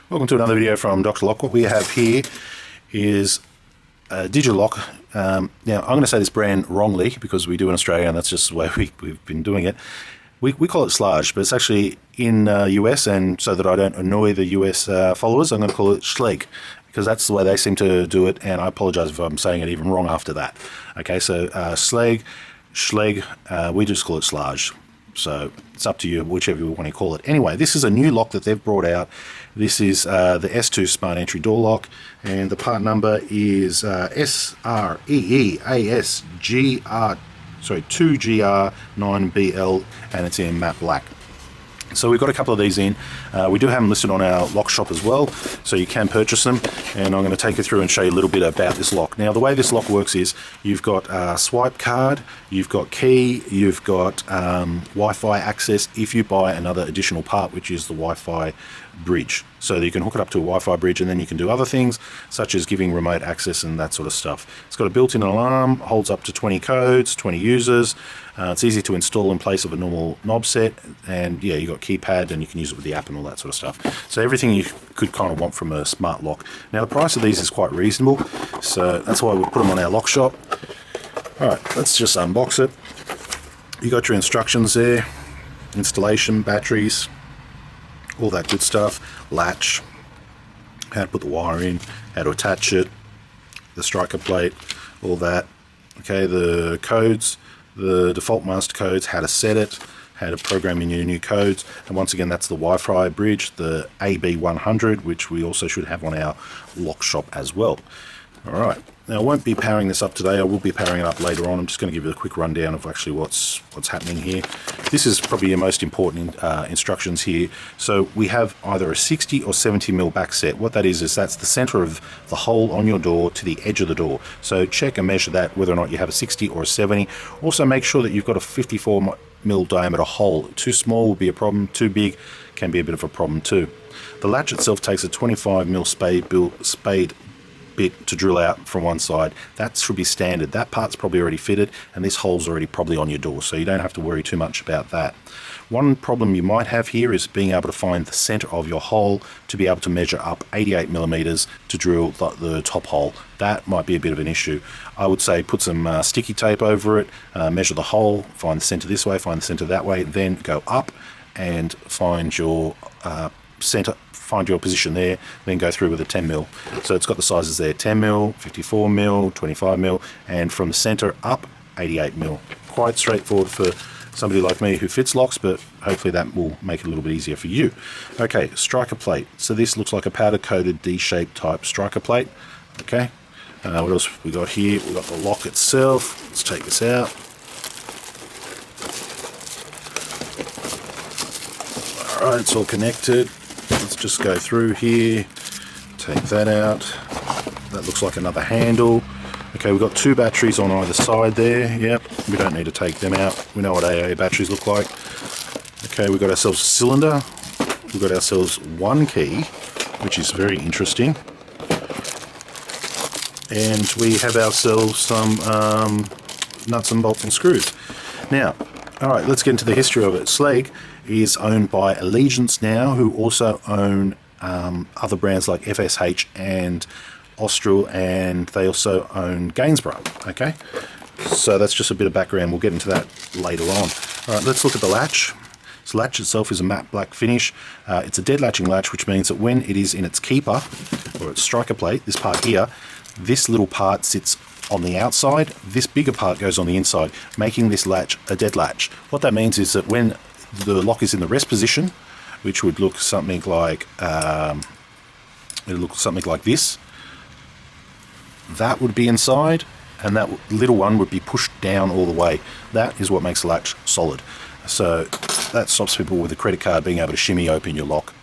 Welcome to another video from Dr. Lock. What we have here is a Digilock. Now, I'm going to say this brand wrongly because we do in Australia and that's just the way we've been doing it. We call it Schlage, but it's actually in US, and so that I don't annoy the US followers, I'm going to call it Schlage, because that's the way they seem to do it, and I apologize if I'm saying it even wrong after that. Okay, so Schlage, we just call it Schlage. So it's up to you, whichever you want to call it. Anyway, this is a new lock that they've brought out. This is the S2 Smart Entry Door Lock, and the part number is SREEASGR2GR9BL, and it's in matte black. So we've got a couple of these in. We do have them listed on our lock shop as well, so you can purchase them, and I'm going to take you through and show you a little bit about this lock. Now, the way this lock works is you've got a swipe card, you've got key, you've got Wi-Fi access if you buy another additional part, which is the Wi-Fi bridge. So you can hook it up to a Wi-Fi bridge, and then you can do other things such as giving remote access and that sort of stuff. It's got a built-in alarm, holds up to 20 codes, 20 users. It's easy to install in place of a normal knob set, and yeah, you've got keypad and you can use it with the app and all that sort of stuff. So everything you could kind of want from a smart lock. Now, the price of these is quite reasonable, so that's why we put them on our lock shop. Alright, let's just unbox it. You got your instructions there, installation, batteries, all that good stuff, latch, how to put the wire in, how to attach it, the striker plate, all that. Okay, the codes, the default master codes, how to set it, how to program in your new codes, and once again, that's the Wi-Fi bridge, the AB100, which we also should have on our lock shop as well. Alright, now I won't be powering this up today, I will be powering it up later on. I'm just going to give you a quick rundown of actually what's happening here. This is probably your most important instructions here. So we have either a 60 or 70 mil back set. What that is that's the center of the hole on your door to the edge of the door. So check and measure that, whether or not you have a 60 or a 70. Also make sure that you've got a 54 mil diameter hole. Too small will be a problem, too big can be a bit of a problem too. The latch itself takes a 25 mil spade bit to drill out from one side. That should be standard. That part's probably already fitted, and this hole's already probably on your door, so you don't have to worry too much about that. One problem you might have here is being able to find the center of your hole to be able to measure up 88 millimeters to drill the top hole. That might be a bit of an issue. I would say put some sticky tape over it, measure the hole, find the center this way, find the center that way, then go up and find your center, find your position there, then go through with a 10 mil. So it's got the sizes there, 10 mil, 54 mil, 25 mil, and from the center up, 88 mil. Quite straightforward for somebody like me who fits locks, but hopefully that will make it a little bit easier for you. Okay, striker plate. So this looks like a powder-coated D-shaped type striker plate. Okay, what else we got here? We got the lock itself. Let's take this out. Alright, it's all connected. Let's just go through here, take that out. That looks like another handle. Okay, we've got two batteries on either side there. Yep, we don't need to take them out. We know what AA batteries look like. Okay, we've got ourselves a cylinder. We've got ourselves one key, which is very interesting. And we have ourselves some nuts and bolts and screws. Now, alright, let's get into the history of it. Schlage is owned by Allegiance now, who also own other brands like FSH and Austral, and they also own Gainsborough. Okay, so that's just a bit of background. We'll get into that later on. Alright, let's look at the latch. So latch itself is a matte black finish. It's a dead latching latch, which means that when it is in its keeper, or its striker plate, this part here, this little part sits on the outside, this bigger part goes on the inside, making this latch a dead latch. What that means is that when the lock is in the rest position, which would look something like this, that would be inside, and that little one would be pushed down all the way. That is what makes the latch solid. So that stops people with a credit card being able to shimmy open your lock.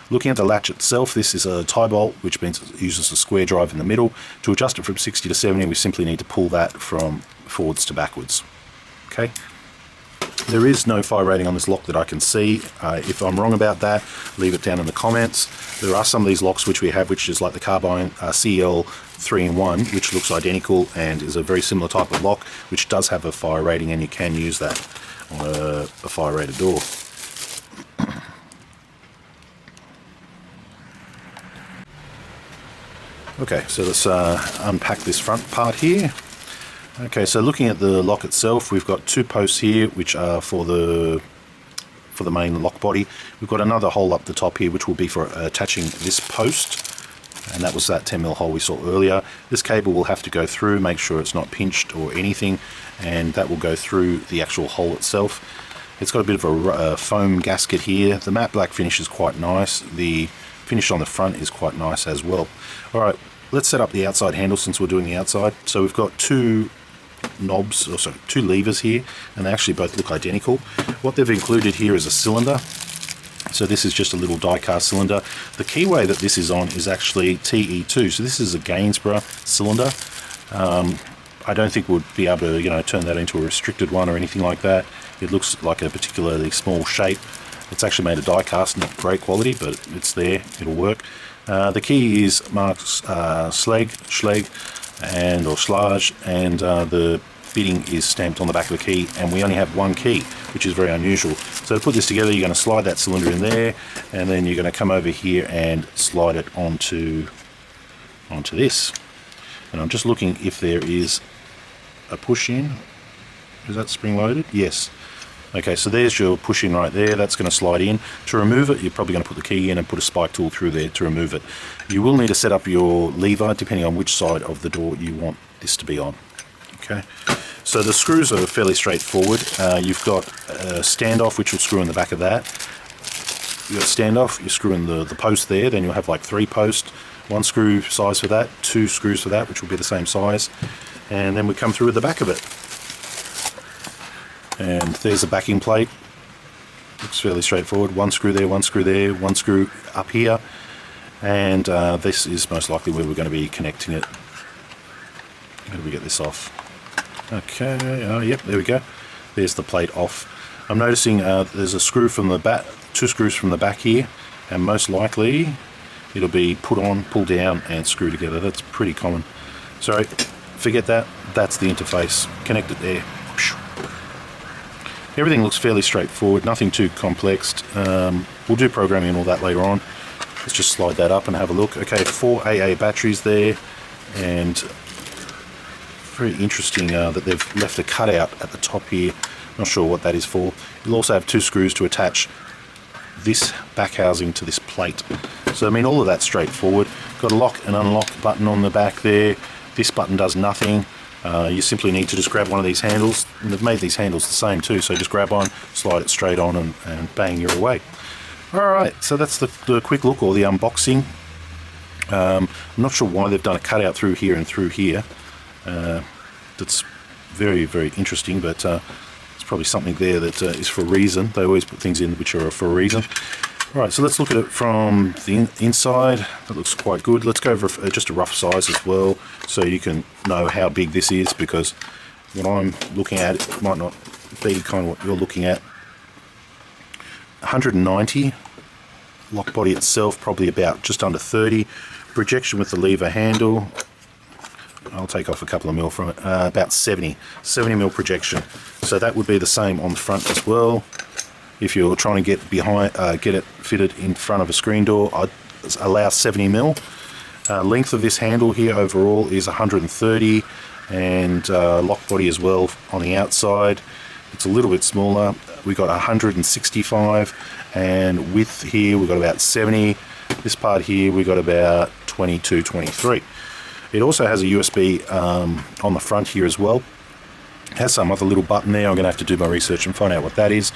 Looking at the latch itself, this is a tie bolt, which means it uses a square drive in the middle. To adjust it from 60 to 70, we simply need to pull that from forwards to backwards. Okay. There is no fire rating on this lock that I can see. If I'm wrong about that, leave it down in the comments. There are some of these locks which we have, which is like the Carbine CL 3-in-1, which looks identical and is a very similar type of lock, which does have a fire rating, and you can use that on a fire rated door. Okay, so let's unpack this front part here. Okay, so looking at the lock itself, we've got 2 posts here which are for the main lock body. We've got another hole up the top here which will be for attaching this post, and that was that 10mm hole we saw earlier. This cable will have to go through, make sure it's not pinched or anything, and that will go through the actual hole itself. It's got a bit of a foam gasket here. The matte black finish is quite nice. The finish on the front is quite nice as well. Alright, let's set up the outside handle since we're doing the outside. So we've got 2 knobs, or sorry, 2 levers here, and they actually both look identical. What they've included here is a cylinder. So this is just a little die-cast cylinder. The keyway that this is on is actually TE2, so this is a Gainsborough cylinder. I don't think we'll be able to, turn that into a restricted one or anything like that. It looks like a particularly small shape. It's actually made of die-cast, not great quality, but it's there, it'll work. The key is marked Schlage or Schlage, and the bitting is stamped on the back of the key, and we only have 1 key, which is very unusual. So to put this together, you're going to slide that cylinder in there, and then you're going to come over here and slide it onto this. And I'm just looking if there is a push-in. Is that spring-loaded? Yes. Okay, so there's your push-in right there. That's going to slide in. To remove it, you're probably going to put the key in and put a spike tool through there to remove it. You will need to set up your lever depending on which side of the door you want this to be on. Okay, so the screws are fairly straightforward. You've got a standoff which will screw in the back of that. You've got standoff, you screw in the post there, then you'll have like 3 posts. 1 screw size for that, 2 screws for that, which will be the same size. And then we come through with the back of it. And there's a backing plate. Looks fairly straightforward. 1 screw there, 1 screw there, 1 screw up here, and this is most likely where we're going to be connecting it. How do we get this off? Okay, yep, there we go. There's the plate off. I'm noticing there's a screw from the back, 2 screws from the back here, and most likely it'll be put on, pull down, and screw together. That's pretty common. Sorry, forget that. That's the interface. Connect it there. Everything looks fairly straightforward, nothing too complex. We'll do programming and all that later on. Let's just slide that up and have a look. Okay, 4 AA batteries there, and very interesting that they've left a cutout at the top here. Not sure what that is for. You'll also have 2 screws to attach this back housing to this plate. So I mean, all of that's straightforward. Got a lock and unlock button on the back there. This button does nothing. You simply need to just grab one of these handles, and they've made these handles the same too, so just grab one, slide it straight on, and bang, you're away. Alright, so that's the quick look, or the unboxing. I'm not sure why they've done a cutout through here and through here. That's very, very interesting, but it's probably something there that is for a reason. They always put things in which are for a reason. Alright, so let's look at it from the inside. That looks quite good. Let's go over just a rough size as well, so you can know how big this is, because what I'm looking at it might not be kind of what you're looking at. 190. Lock body itself probably about just under 30. Projection with the lever handle, I'll take off a couple of mil from it, about 70 mil projection. So that would be the same on the front as well. If you're trying to get behind, get it fitted in front of a screen door, I'd allow 70 mil. Length of this handle here overall is 130, and lock body as well on the outside. It's a little bit smaller. We've got 165, and width here we've got about 70. This part here we've got about 22, 23. It also has a USB on the front here as well. It has some other little button there. I'm going to have to do my research and find out what that is.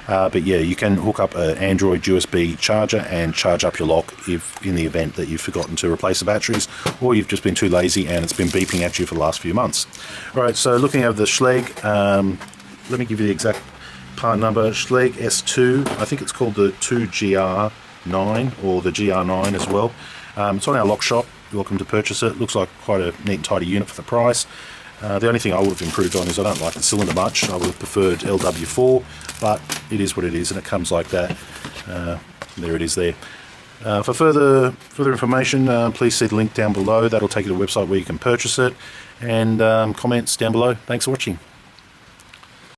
But yeah, you can hook up an Android USB charger and charge up your lock if in the event that you've forgotten to replace the batteries, or you've just been too lazy and it's been beeping at you for the last few months. Alright, so looking at the Schlage, let me give you the exact part number. Schlage S2, I think it's called the 2GR9 or the GR9 as well. It's on our lock shop. You're welcome to purchase it. Looks like quite a neat and tidy unit for the price. The only thing I would have improved on is I don't like the cylinder much. I would have preferred LW4, but it is what it is, and it comes like that. There it is there. For further information, please see the link down below. That'll take you to a website where you can purchase it, and comments down below. Thanks for watching.